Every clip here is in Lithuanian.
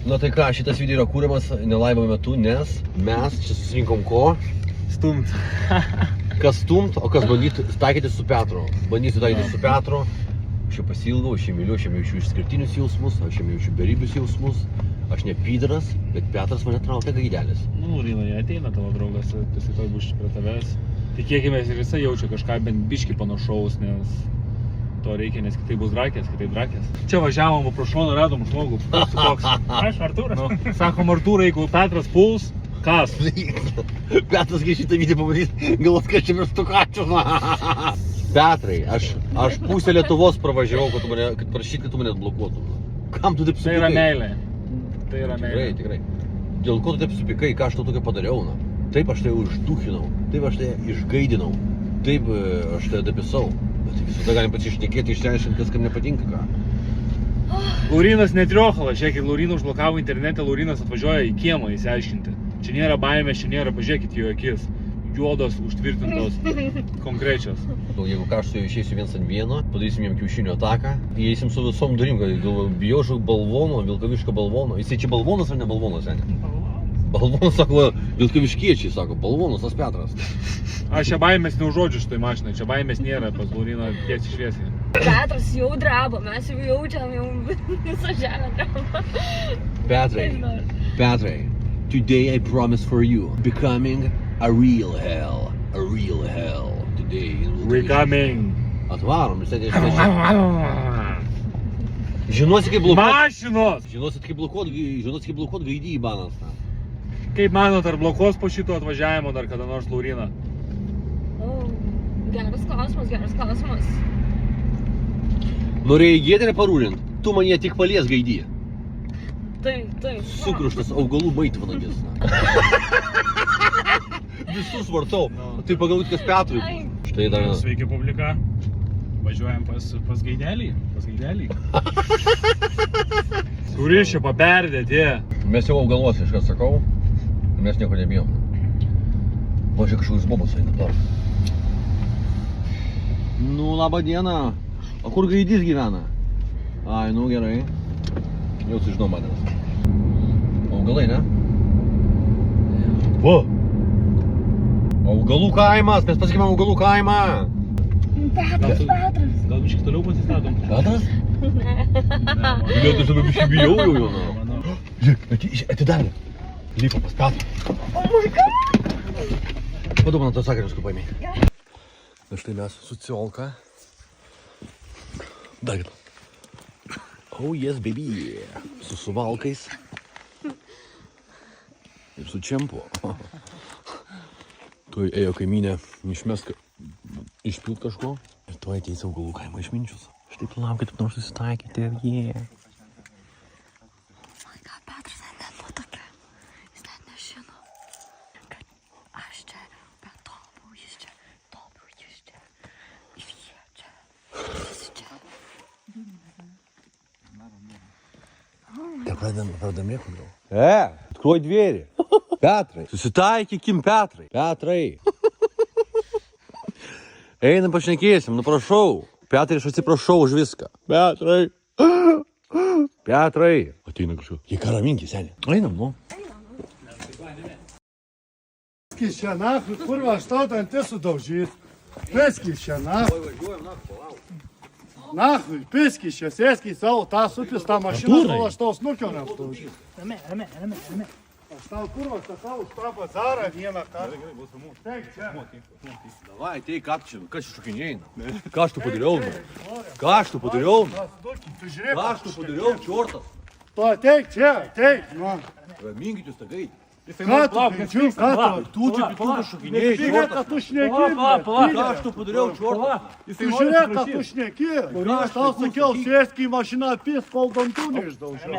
Na tai ką, šitas video yra kūriamas nelaimio metu, nes mes čia susirinkom ko? Stumt. Kas stumt, o kas bandytų taikytis su Petru. Bandysiu taikytis su Petru. Aš jau pasilgau, aš jau myliu, aš jau jaučiu išskirtinius jausmus, aš jau jaučiu beribius jausmus. Aš ne pydras, bet Petras mane traukia gaidelis. Nu, Laurinai, ateina tavo draugas, jisai toj bus prie tavęs. Tikėkimės ir jisai jaučia kažką bent biškį panašaus, nes to reikia, nes kitaip bus drakės, kitaip drakės. Čia važiavom, pro šoną radom žmogų. Aš, Artūras. Nu, sakom, Artūrai, jeigu Petras puls, kas? Petras, kai šitą video pamatys, galvos, kad čia mes tukačius. Petrai, aš pusę Lietuvos pravažiavau, kad prašyt, kad tu mane atblokuotum. Kam tu taip supykai? Tai yra meilė. Tai yra meilė. Tikrai. Dėl ko tu taip supykai, ką aš tau tokio padariau, na? Taip aš tai užduchinau, taip aš tai išgaidinau, taip aš tai dapisau. Bet visada galim pasišnekėti, išsiaiškinti, kas kam nepatinka, ką. Laurinas netriochalas, žiūrėkit, Lauriną užblokavo internete, Laurinas atvažiuoja į kiemą įsiaiškinti. Čia nėra baimės, čia nėra, pažiūrėkit į jo akis. Juodos, užtvirtintos, konkrečios. Jeigu ką aš su juo išeisiu viens ant vieno, padarysim jam kiaušinio ataką, įeisim su visom durim, kad bijau žau balvono, vilkaviško balvono. Jisai čia balvonas ar ne balvonas, seniai? Balvonas, sako, vilkaviškiečiai, sako, balvonas, tas Petras. Aš čia baimės neužodžiu šitoj mašinai, čia baimės nėra, pas Lauriną tiesiai šviesiai. Petras jau drabo, mes jau jaučiam, jau visą žemę drabo. Petrai, today I promise for you, becoming a real hell today. We coming. Atvarom, jisai žinosi kaip blokuot. Mašinos! Žinosi kaip blokuot gaidį į banas. Kaip manot, ar blokuos po šito atvažiavimo dar kada nors Lauriną? Geras klausimas. Norėjai gėdrę parūrint, tu man jie tik palies gaidį. Taip. Sukruštas augalų maitvanagis. Visus vartau. Tai pagalvot, kas Petrui. Štai dar. Sveiki, publika. Važiuojam pas gaidelį. Kuris čia paperdė, tie? Mes jau augaluose, aš ką sakau. Mes nieko nebijom. Važiuok kažkokius bobus eina dar. Nu, laba diena. O kur gaidys gyvena? Ai, nu gerai. Jau sužinau manęs. Augalai, ne? Va! Augalų kaimas, mes pasikėmėm augalų kaimą. Petras. Gal biškai toliau pasistatom? Petras? Ne. Biliuotis labai biškai bijau jau, na. Žiūrėk, atidarė. Lipo pas Petrą. Oh my god! Paduok man tos sakarius, kaip paėmė. Na štai mes su Ciolka. Dar kitą. Oh yes, baby. Su suvalkais. Ir su čempu. Tuoj ėjo kaimynė išpilt kažko. Ir tuoj ateis augalų kaimo išminčius. Štai laukit, nors susitaikyti. Yeah. Man ką Petras net nutokia. Jis net nežino, kad aš čia be tobų, jis čia. Ir jie čia. Visi čia. Ir pradedam rėkti gal. Открой двери. Petrai. Susitaikykim, Petrai. Einam pašnekėsim, nu prašau. Petrai, aš atsiprašau už viską. Petrai. Ateina kažką. Jie karaminki, seniai. Einam, nu. Peskis čia nahui, kurva, aš tau dantį sudaužyt. Peskis čia nahui. Važiuojam, na, palauk. Nahui, peskis čia, sėskis savo tą supis tą mašiną, kol aš tau snukio neaptaužyt. Rame. Aš tau kurva sakau, už tą bazarą vieną kartą. Teik čia. Davai, tai ką tu čia, kas čia šokinėjai? Ką aš tu padariau? Ką aš tu padariau? Tu žiūrėk. Ką aš tu padariau, čiortas? Tu ateik čia, ateik. Nu. Raminkit jūs tagai. Ką tu pėdžiu, ką tu? Tu čia pitų šokinėjai, Žiūrėk, čiortas. kad tu šneki. Ką aš tu padariau, čiortas? Tu žiūrėk, kad tu šneki. Aš tau sakiau, sėsk į mašiną apis, kol dantų neišdaužiau.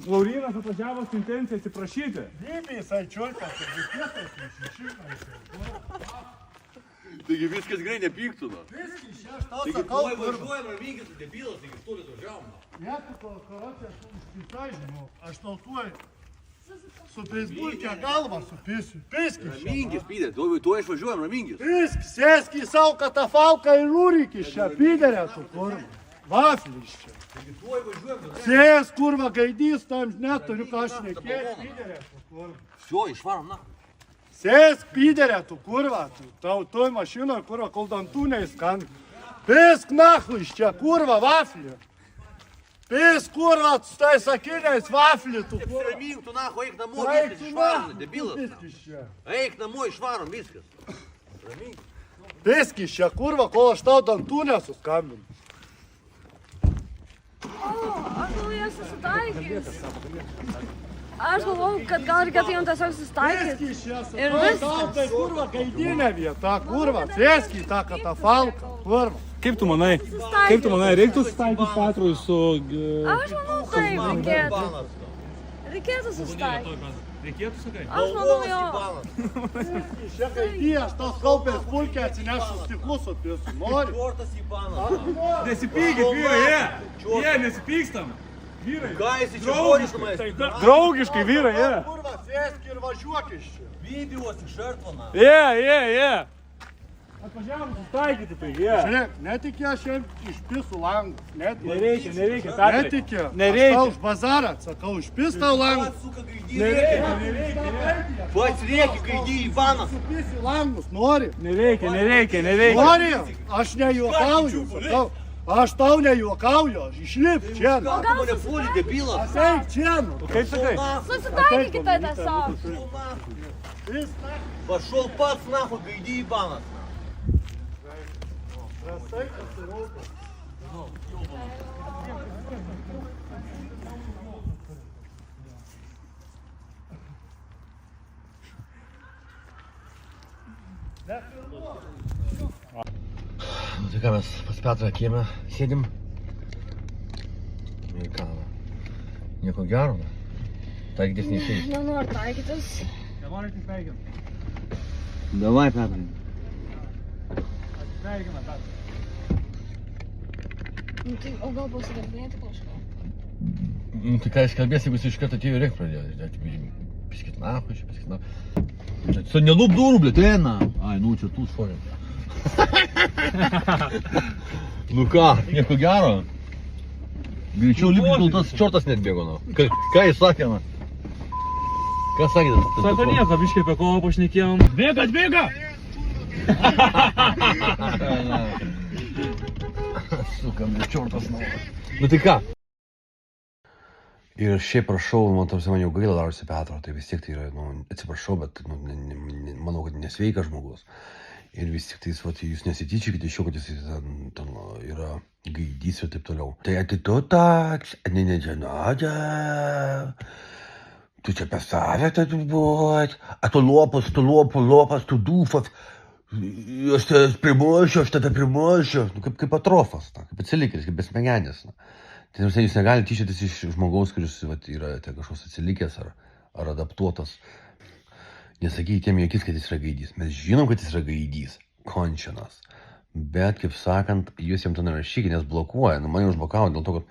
Laurinas atvažiavo su intencija atsiprašyti. Vybiai, jisai čiortas ir visietas neišišykai. Taigi viskas gerai, nepyktų, na. Peskis čia, aš tau Taigi sakau, tuoj kurva. važiuojam, raminkit, tu debilas, taigi stulės važiavom, na. Ja, tu korupciją užpytai, žinau. Aš tau tuoj su Facebook'e galvą supisiu. Piskis čia. Raminkis, pydė, tuoj išvažiuojam, raminkis. Piskis, sėsk į savo katafalką ir rūrykis čia, pyderė tu kurva. Vaflis čia. Sės, kurva, gaidys, tam neturiu ką šnekėti. Pyderė, tu kurva. Все, išvarom, na. Sės, pyderė, tu kurva. Tau toj mašinoj, kurva, kol dantų neįskan. Pisk nachui iš čia, kurva, vaflį. Pisk, kurva, su tai sakiniais vaflį, tu kurva. Ramink, tu nahu, eik namo, Eik, viskas tu išvarom, nahu, debilas. pisk iš čia. Eik namo, išvarom, viskas. Ramink. Pisk iš čia, kurva, kol aš tau dantų nesuskambinu. Aš galvoju, jie susitaikys. Aš galvoju, kad gal reikėtų jam tiesiog susitaikyti. Sėski iš čia, Ir sakau, viskas. tau tai kurva gaidinė vieta, kurva. Sėski į tą katafalką, kurva. Kaip tu manai? Kaip tu manai, reiktų susitaikyti Petrui su... Aš manau, taip reikėtų. Reikėtų susitaikyti. Reikėtų sakai? Aš manau, jo. Sėski iš čia gaidį, aš tos kaupės pulkę atsinešu stiklus atpisu. Nori? Čortas į baną. Nesipykit, vyrai, jie, nesipykstam. Vyrai. Ką esi čia boris namais? Draugiškai, vyrai, jie. Kurva, sėski ir važiuok iš čia. Videos iš žertvana. Jie. Atvažiavom susitaikyti tai, jie. Žiūrėk, netikė aš jam išpisu langus. Nereikia, Netikė. Aš tau už bazarą, sakau, išpis tau langus. Suka gaidį. Pats reikia gaidį į baną. Išpisi langus, nori? Nereikia. Nori? Aš nejuokauju, sakau. Aš tau nejuokauju, aš išlip čia. Ką tu mane puoli, debilas? Aš eik čia, nu. Kaip sakai? Susitaikykite tiesiog. Vis naktį. Пошел пац нахуй, гайди ебанос. Prastai pasirūpė. Nu tai ką, mes pas Petrą kieme sėdim. Ir ką, nieko gero, taikytis neišeis. Nenoriu taikytis. Nenori atsisveikinti. Davai, Petrai. Atsisveikina, Petrai. Nu, tai, o gal pasidarinėti kažką? Nu tai ką jis kalbės, jeigu jis iš karto atėjo reik pradėjo. Piskit nahui, čia piskit nahui. Su nelūp durų, blėt, eina. Ai, nu čia tu šorė. Nu ką, nieko gero. Greičiau lipti, kol tas čortas net bėgo, nu. Ką jis sakė, nu? Ką sakė? Sako nieko, biškai apie kovą pašnekėjom. Bėga! Suka, blėt, čortas, nu. Nu tai ką? Ir šiaip prašau, man jau gaila darosi Petro, tai vis tiek tai yra, nu, atsiprašau, bet nu, manau, kad nesveikas žmogus. Ir vis tik tai, jūs nesityčiakite iš jo, kad jis ten yra gaidys ir taip toliau. Tai tu toks, nežinote, tu čia apie save tai būt, a tu lopas, tu dūfas, aš tave primuošiu, nu, kaip atrofas, kaip atsilikęs, kaip besmegenis. Tai jūs negalite tyčiotis iš žmogaus, kuris yra kažkoks atsilikęs ar adaptuotas. Nesakykite jam jokiais, kad jis yra gaidys. Mes žinom, kad jis yra gaidys, končianas. Bet, kaip sakant, jūs jam to nerašykite, nes blokuoja. Nu, mane užblokavo dėl to, kad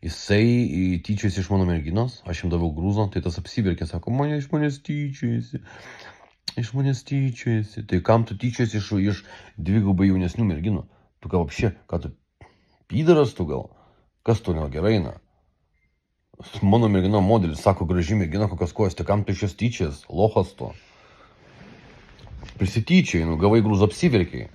jisai tyčiojasi iš mano merginos, aš jam daviau grūzo, tai tas apsiverkė, sako, mane iš manęs tyčiojasi. Iš manęs tyčiojasi. Tai kam tu tyčiojasi iš dvigubai jaunesnių merginų? Tu ką apšė, ką tu pydaras tu gal? Kas tu gerai, na? Mano mergino modelis, sako, graži mergina, kokios kojas, tai kam tu iš jos tyčias? Lohas to. Prisityčiai, nu, gavai grūzą apsiverkiai.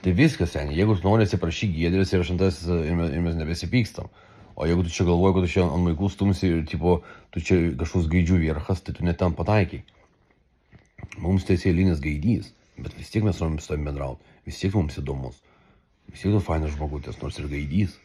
Tai viskas, seniai, jeigu tu nori atsiprašyk Giedrės ir šantas ir mes nebesipykstam. O jeigu tu čia galvoji, kad tu čia ant vaikų stumsi ir tipo, tu čia kažkoks gaidžių vierchas, tai tu net ten pataikiai. Mums tai eilinis gaidys, bet vis tiek mes norim su tavim bendrauti. Vis tiek mums įdomus. Vis tiek tu fainas žmogutis, nors ir gaidys.